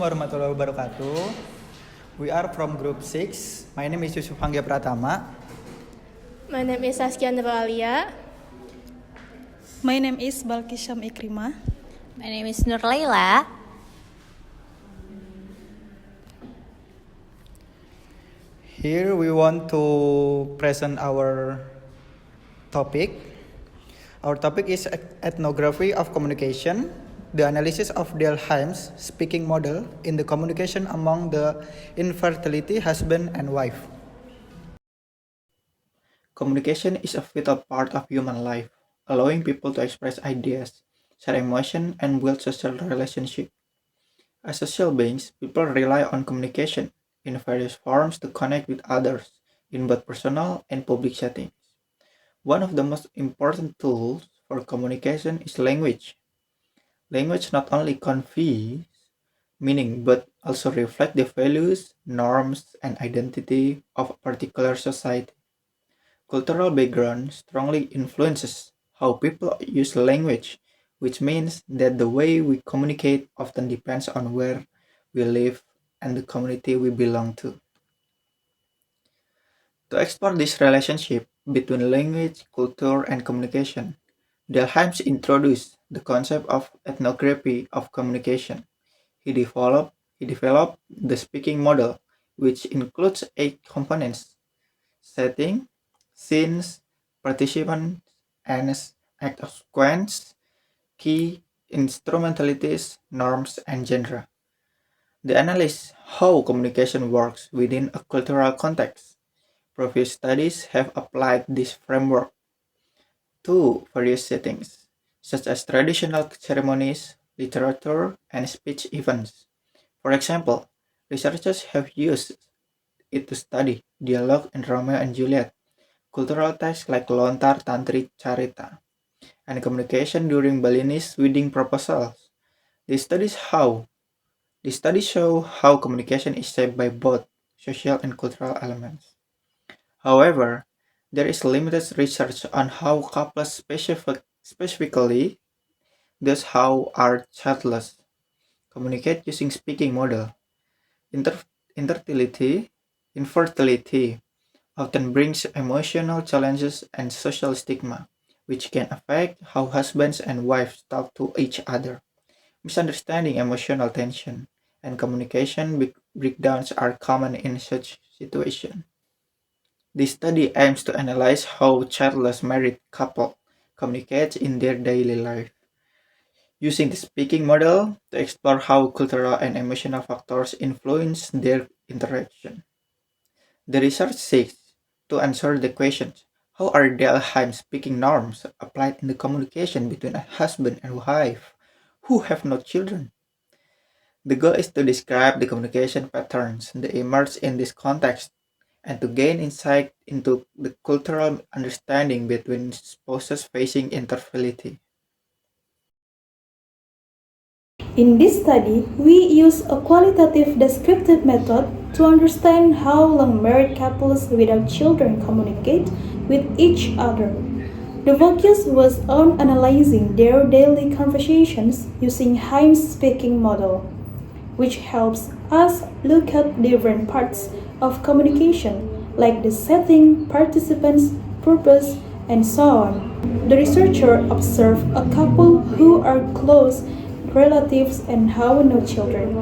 Warahmatullahi wabarakatuh. We are from group 6. My name is Yusuf Pratama. My name is Saskya. My name is balqis. My name is Laila. Here we want to present our topic. Our topic is Ethnography of Communication, the analysis of Dell Hymes speaking model in the communication among the infertility husband and wife. Communication is a vital part of human life, allowing people to express ideas, share emotion, and build social relationships. As social beings, people rely on communication in various forms to connect with others in both personal and public settings. One of the most important tools for communication is language. Language not only conveys meaning but also reflects the values, norms, and identity of a particular society. Cultural background strongly influences how people use language, which means that the way we communicate often depends on where we live and the community we belong to. To explore this relationship between language, culture, and communication, Dell Hymes introduced the concept of ethnography of communication. He developed the speaking model, which includes 8 components: setting, scenes, participants, and sequence, key, instrumentalities, norms, and genre. The analysis how communication works within a cultural context. Previous studies have applied this framework to various settings, such as traditional ceremonies, literature, and speech events. For example, researchers have used it to study dialogue in Romeo and Juliet, cultural texts like Lontar Tantri Carita, and communication during Balinese wedding proposals. These studies how these studies show how communication is shaped by both social and cultural elements. However, there is limited research on how couples specifically those how are childless communicate using speaking model. Inter- infertility, infertility often brings emotional challenges and social stigma, which can affect how husbands and wives talk to each other. Misunderstanding, emotional tension, and communication breakdowns are common in such situations. This study aims to analyze how childless married couple communicate in their daily life, using the speaking model to explore how cultural and emotional factors influence their interaction. The research seeks to answer the questions: how are Dell Hymes speaking norms applied in the communication between a husband and wife who have no children? The goal is to describe the communication patterns that emerge in this context and to gain insight into the cultural understanding between spouses facing infertility. In this study, we use a qualitative descriptive method to understand how long married couples without children communicate with each other. The focus was on analyzing their daily conversations using Hymes speaking model, which helps us look at different parts of communication like the setting, participants, purpose, and so on. The researcher observed a couple who are close relatives and have no children.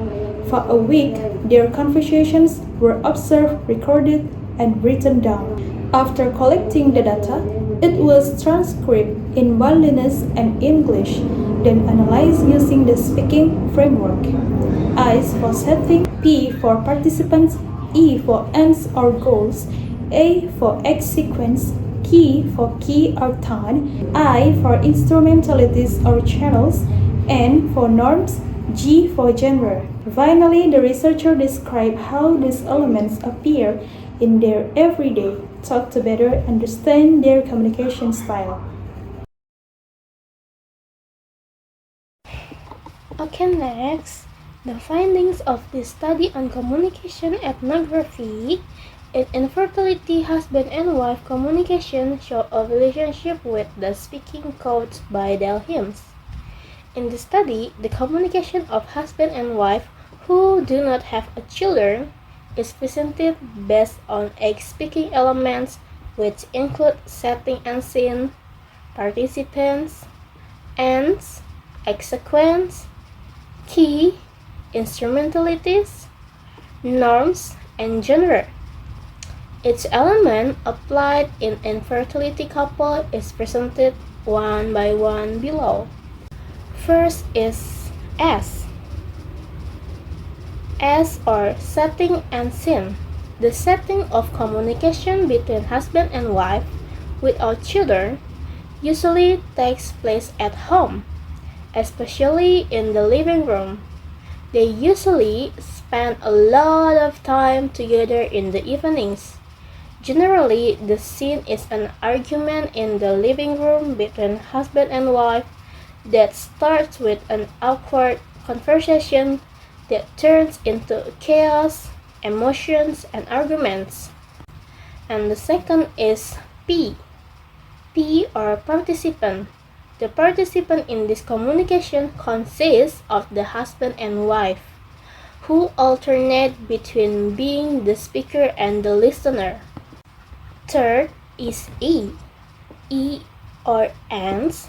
For a week, their conversations were observed, recorded, and written down. After collecting the data, it was transcribed in Balinese and English, then analyzed using the speaking framework. I for setting, P for participants, E for ends or goals, A for X sequence, key for key or tone, I for instrumentalities or channels, N for norms, G for genre. Finally, the researcher described how these elements appear in their everyday talk to better understand their communication style. Okay, next, the findings of this study on communication ethnography in infertility husband and wife communication show a relationship with the speaking codes by Dell Hymes. In the study, the communication of husband and wife who do not have a children is presented based on speaking elements which include setting and scene, participants, ends, sequence, key, instrumentalities, norms, and genre. Each element applied in infertility couple is presented one by one below. First is S. S or setting and scene. The setting of communication between husband and wife without children usually takes place at home, especially in the living room. They usually spend a lot of time together in the evenings. Generally, the scene is an argument in the living room between husband and wife that starts with an awkward conversation that turns into chaos, emotions, and arguments. And the second is P. P or participant. The participant in this communication consists of the husband and wife, who alternate between being the speaker and the listener. Third is E. E or ends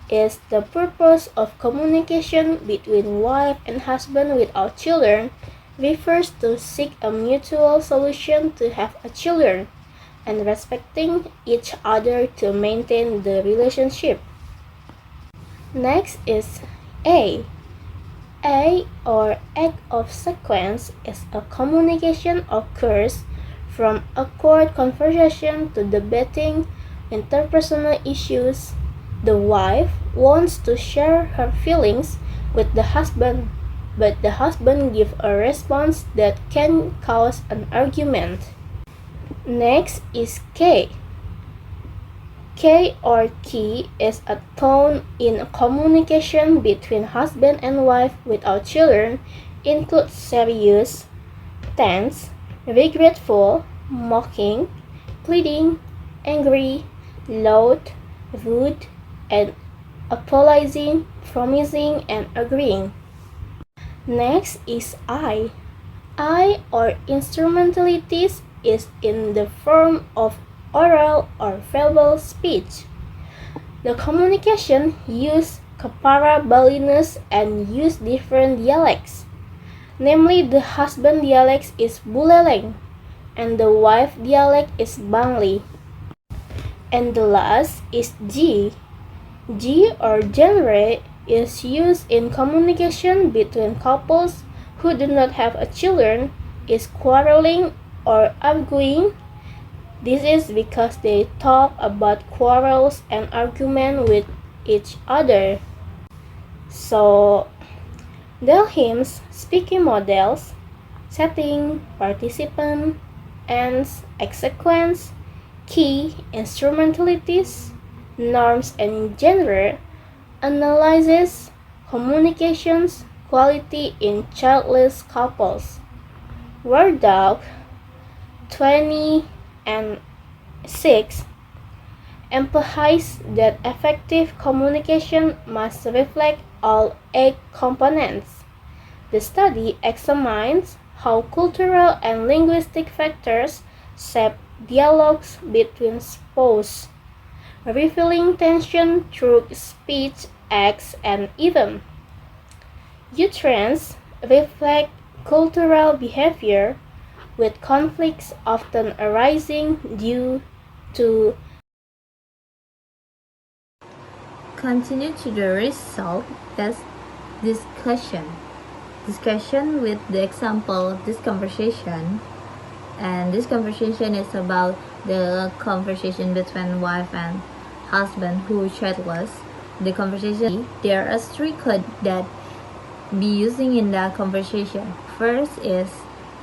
is the purpose of communication between wife and husband without children refers to seek a mutual solution to have a children and respecting each other to maintain the relationship. Next is A. A or act of sequence is a communication occurs from awkward conversation to debating interpersonal issues. The wife wants to share her feelings with the husband, but the husband gives a response that can cause an argument. Next is K. K or key is a tone in communication between husband and wife without children, includes serious, tense, regretful, mocking, pleading, angry, loud, rude, and apologizing, promising, and agreeing. Next is I. I or instrumentalities is in the form of oral or verbal speech. The communication use keparabaliness and use different dialects. Namely, the husband dialect is Buleleng and the wife dialect is Bangli. And the last is G. G or genre is used in communication between couples who do not have a children, is quarreling or arguing. This is because they talk about quarrels and argument with each other. So, Dell Hymes speaking models, setting, participant, ends, sequence, key, instrumentalities, norms, and genre analyzes communications quality in childless couples. Word Doc 20 and 6 emphasize that effective communication must reflect all 8 components. The study examines how cultural and linguistic factors shape dialogues between spouses, revealing tension through speech, acts, and even. Trends reflect cultural behavior, with conflicts often arising due to. Continue to the result as discussion. Discussion with the example this conversation, and this conversation is about the conversation between wife and husband who is childless. The conversation, there are 3 codes that be using in that conversation. First is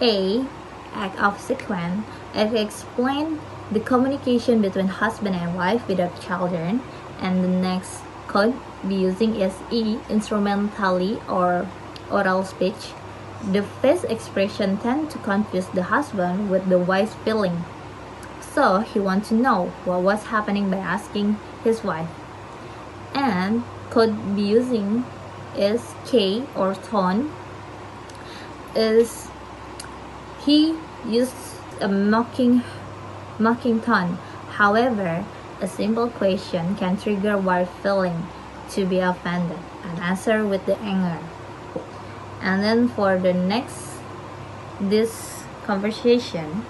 A, act of sequence. It explains the communication between husband and wife without children. And the next code be using is E, instrumentally or oral speech. The face expression tend to confuse the husband with the wife's feeling. So he wants to know what was happening by asking his wife. And could be using is K or tone. is he used a mocking tone. However, a simple question can trigger wife feeling to be offended and answer with the anger. And then for the next, this conversation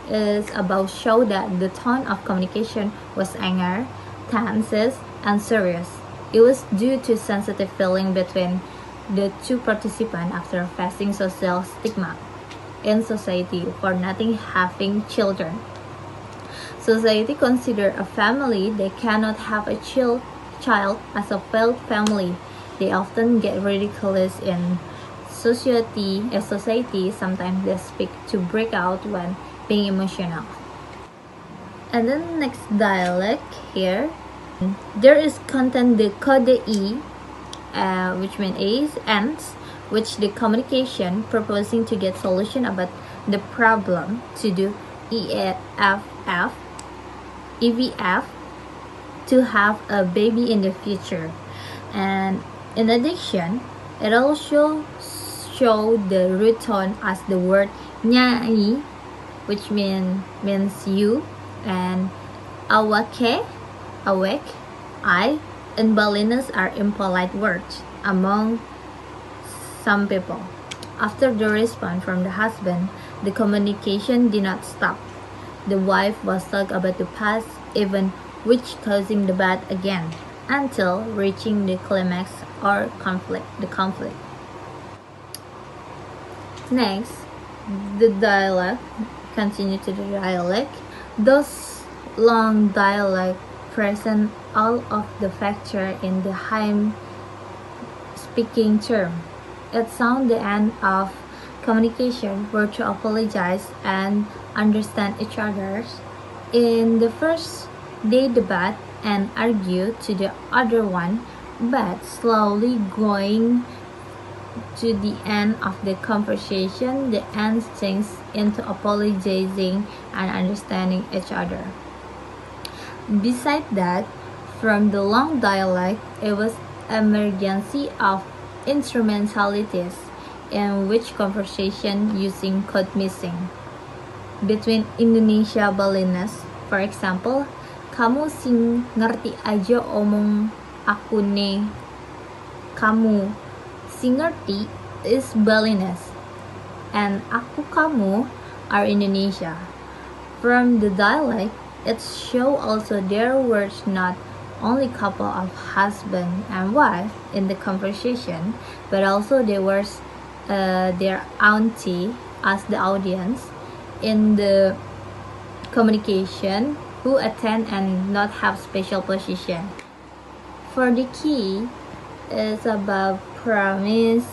is about show that the tone of communication was anger, tense, and serious. It was due to sensitive feeling between the two participants after facing social stigma in society for not having children. Society consider a family they cannot have a child as a failed family. They often get ridiculed in society. Sometimes they speak to break out when being emotional. And then next dialect here, there is content the code E, which means A's, ends, which the communication proposing to get solution about the problem to do EVF to have a baby in the future. And in addition, it also show the root tone as the word nyai, which means you, and awake, I, and baliness are impolite words among some people. After the response from the husband, the communication did not stop. The wife was talking about the past event, which causing the bad again, until reaching the climax or the conflict. Next, the dialect. Continue to the dialect. Those long dialect present all of the factor in the Hymes speaking term. It sounds the end of communication were to apologize and understand each other. In the first, they debate and argue to the other one, but slowly going to the end of the conversation, the end things into apologizing and understanding each other. Besides that, from the long dialect, it was emergency of instrumentalities in which conversation using code missing. Between Indonesia Balinese, for example, kamu sing ngerti aja omong aku ne. Kamu sing ngerti is Balinese, and aku kamu are Indonesia. From the dialect, it show also there was not only couple of husband and wife in the conversation, but also there was their auntie as the audience in the communication who attend and not have special position. For the key is about promise,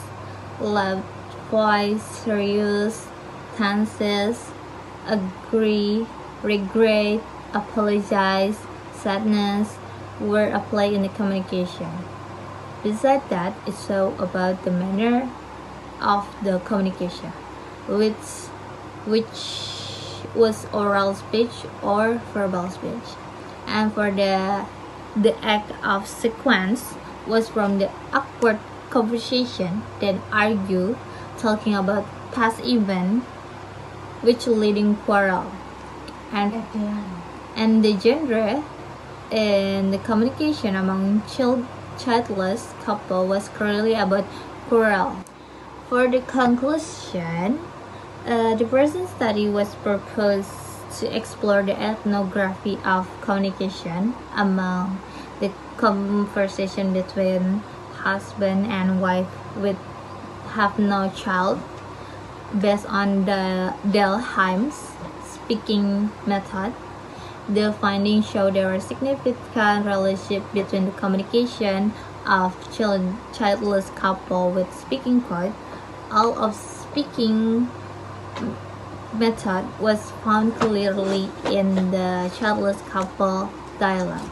loud voice, serious, tenses, agree, regret, apologize, sadness were applied in the communication. Besides that, it's so about the manner of the communication, which was oral speech or verbal speech. And for the act of sequence was from the awkward conversation, then argue, talking about past event, which leading quarrel. And the genre in the communication among childless couple was clearly about quarrel. For the conclusion, the present study was proposed to explore the ethnography of communication among the conversation between husband and wife with have no child based on the Dell Hymes speaking method. The findings show there was significant relationship between the communication of childless couple with speaking code. All of speaking method was found clearly in the childless couple dialogue.